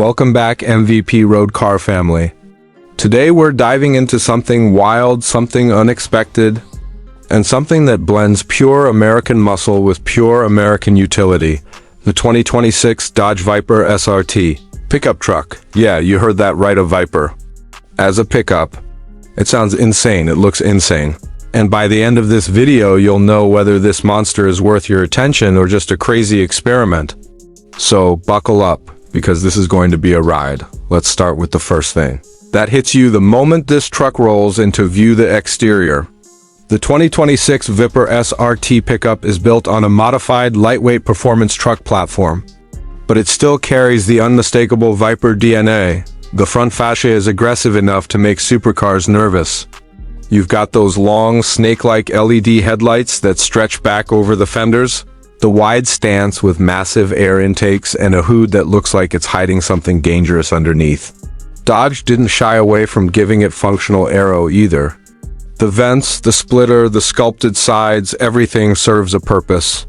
Welcome back, MVP Road Car family. Today we're diving into something wild, something unexpected, and something that blends pure American muscle with pure American utility. The 2026 Dodge Viper SRT pickup truck. Yeah, you heard that right, a Viper. As a pickup, it sounds insane, it looks insane. And by the end of this video, you'll know whether this monster is worth your attention or just a crazy experiment. So buckle up, because this is going to be a ride. Let's start with the first thing that hits you the moment this truck rolls into view: the exterior. The 2026 Viper SRT pickup is built on a modified, lightweight performance truck platform, but it still carries the unmistakable Viper DNA. The front fascia is aggressive enough to make supercars nervous. You've got those long, snake-like LED headlights that stretch back over the fenders, the wide stance with massive air intakes, and a hood that looks like it's hiding something dangerous underneath. Dodge didn't shy away from giving it functional aero either. The vents, the splitter, the sculpted sides, everything serves a purpose.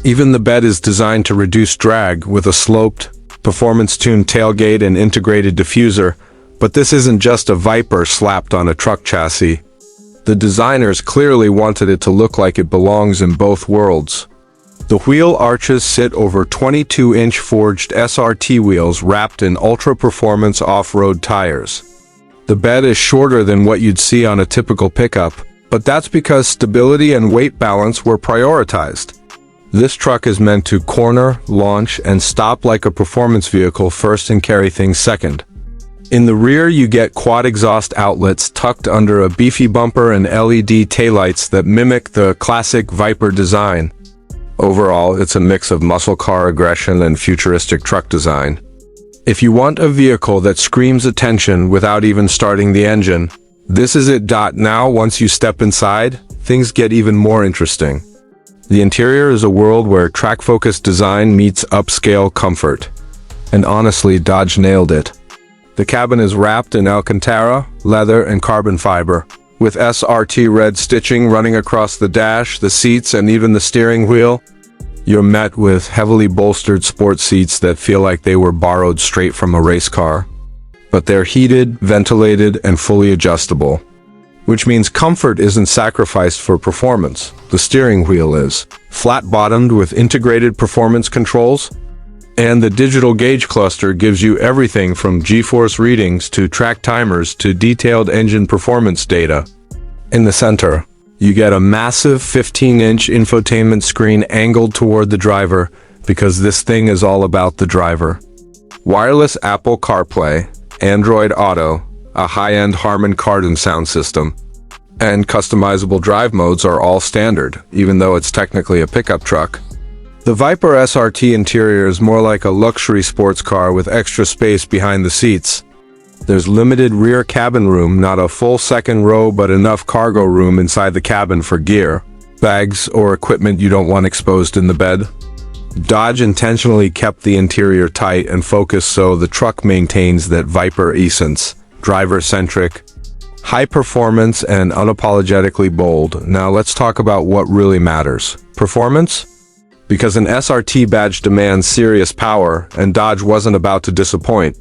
Even the bed is designed to reduce drag with a sloped, performance-tuned tailgate and integrated diffuser, but this isn't just a Viper slapped on a truck chassis. The designers clearly wanted it to look like it belongs in both worlds. The wheel arches sit over 22-inch forged SRT wheels wrapped in ultra-performance off-road tires. The bed is shorter than what you'd see on a typical pickup, but that's because stability and weight balance were prioritized. This truck is meant to corner, launch, and stop like a performance vehicle first and carry things second. In the rear, you get quad exhaust outlets tucked under a beefy bumper and LED taillights that mimic the classic Viper design. Overall, it's a mix of muscle car aggression and futuristic truck design. If you want a vehicle that screams attention without even starting the engine, this is it. Now, once you step inside, things get even more interesting. The interior is a world where track-focused design meets upscale comfort. And honestly, Dodge nailed it. The cabin is wrapped in Alcantara, leather, and carbon fiber, with SRT red stitching running across the dash, the seats, and even the steering wheel. You're met with heavily bolstered sports seats that feel like they were borrowed straight from a race car. But they're heated, ventilated, and fully adjustable, which means comfort isn't sacrificed for performance. The steering wheel is flat-bottomed with integrated performance controls, and the digital gauge cluster gives you everything from G-force readings to track timers to detailed engine performance data. In the center, you get a massive 15-inch infotainment screen angled toward the driver, because this thing is all about the driver. Wireless Apple CarPlay, Android Auto, a high-end Harman Kardon sound system, and customizable drive modes are all standard, even though it's technically a pickup truck. The Viper SRT interior is more like a luxury sports car with extra space behind the seats. There's limited rear cabin room, not a full second row, but enough cargo room inside the cabin for gear, bags, or equipment you don't want exposed in the bed. Dodge intentionally kept the interior tight and focused so the truck maintains that Viper essence: driver-centric, high performance, and unapologetically bold. Now let's talk about what really matters. Performance? Because an SRT badge demands serious power, and Dodge wasn't about to disappoint.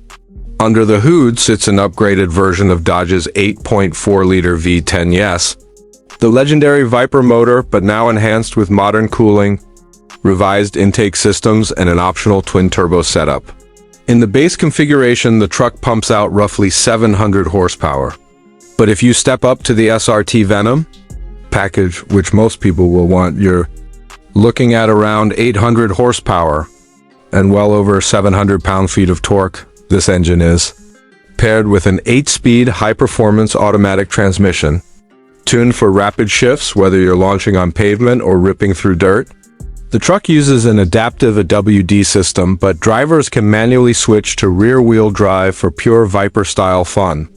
Under the hood sits an upgraded version of Dodge's 8.4-liter V10 Yes, the legendary Viper motor, but now enhanced with modern cooling, revised intake systems, and an optional twin-turbo setup. In the base configuration, the truck pumps out roughly 700 horsepower. But if you step up to the SRT Venom package, which most people will want, you're looking at around 800 horsepower and well over 700 pound-feet of torque. This engine is paired with an 8-speed high-performance automatic transmission, tuned for rapid shifts whether you're launching on pavement or ripping through dirt. The truck uses an adaptive AWD system, but drivers can manually switch to rear-wheel drive for pure Viper-style fun.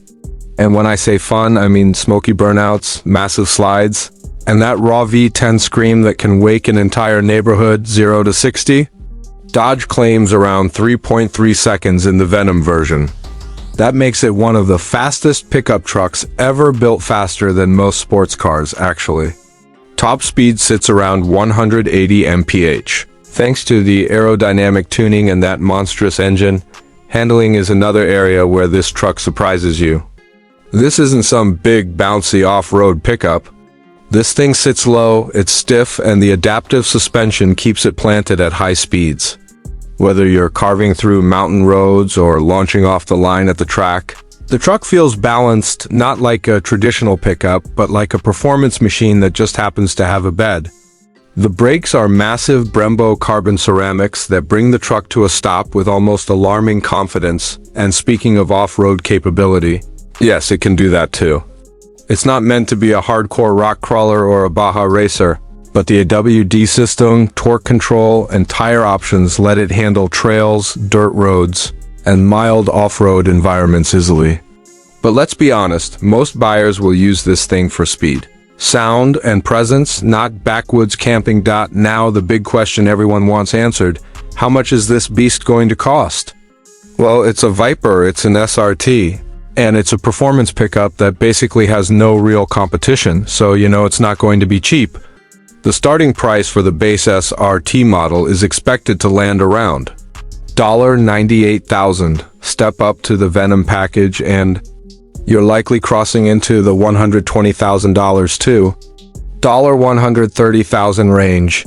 And when I say fun, I mean smoky burnouts, massive slides, and that raw V10 scream that can wake an entire neighborhood 0 to 60. Dodge claims around 3.3 seconds in the Venom version. That makes it one of the fastest pickup trucks ever, built faster than most sports cars, actually. Top speed sits around 180 mph. Thanks to the aerodynamic tuning and that monstrous engine, Handling is another area where this truck surprises you. This isn't some big, bouncy off-road pickup. This thing sits low, it's stiff, and the adaptive suspension keeps it planted at high speeds. Whether you're carving through mountain roads or launching off the line at the track, the truck feels balanced, not like a traditional pickup, but like a performance machine that just happens to have a bed. The brakes are massive Brembo carbon ceramics that bring the truck to a stop with almost alarming confidence. And speaking of off-road capability, yes, it can do that too. It's not meant to be a hardcore rock crawler or a Baja racer, but the AWD system, torque control, and tire options let it handle trails, dirt roads, and mild off-road environments easily. But let's be honest, most buyers will use this thing for speed, sound, and presence, not backwoods camping. Now the big question everyone wants answered: how much is this beast going to cost? Well, it's a Viper, it's an SRT, and it's a performance pickup that basically has no real competition, so it's not going to be cheap. The starting price for the base SRT model is expected to land around $98,000. Step up to the Venom package and you're likely crossing into the $120,000 to $130,000 range.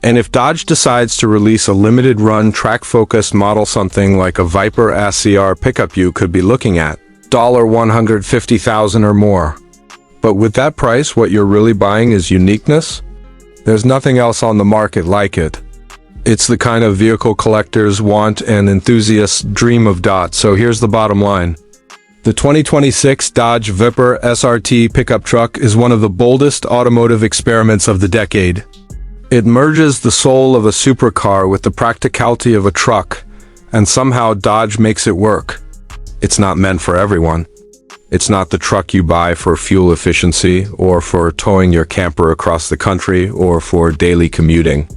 And if Dodge decides to release a limited run track-focused model, something like a Viper SCR pickup, you could be looking at $150,000 or more. But with that price, what you're really buying is uniqueness. There's nothing else on the market like it. It's the kind of vehicle collectors want and enthusiasts dream of. So here's the bottom line. The 2026 Dodge Viper SRT pickup truck is one of the boldest automotive experiments of the decade. It merges the soul of a supercar with the practicality of a truck, and somehow Dodge makes it work. It's not meant for everyone. It's not the truck you buy for fuel efficiency, or for towing your camper across the country, or for daily commuting.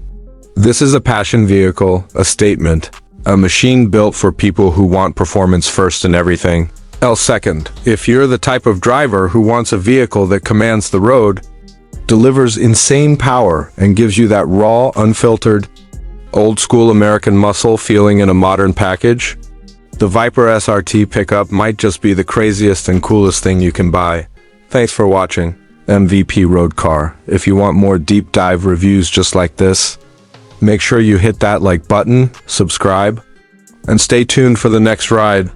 This is a passion vehicle, a statement, a machine built for people who want performance first in everything else second. If you're the type of driver who wants a vehicle that commands the road, delivers insane power, and gives you that raw, unfiltered, old-school American muscle feeling in a modern package, the Viper SRT pickup might just be the craziest and coolest thing you can buy. Thanks for watching MVP Road Car. If you want more deep dive reviews just like this, make sure you hit that like button, subscribe, and stay tuned for the next ride.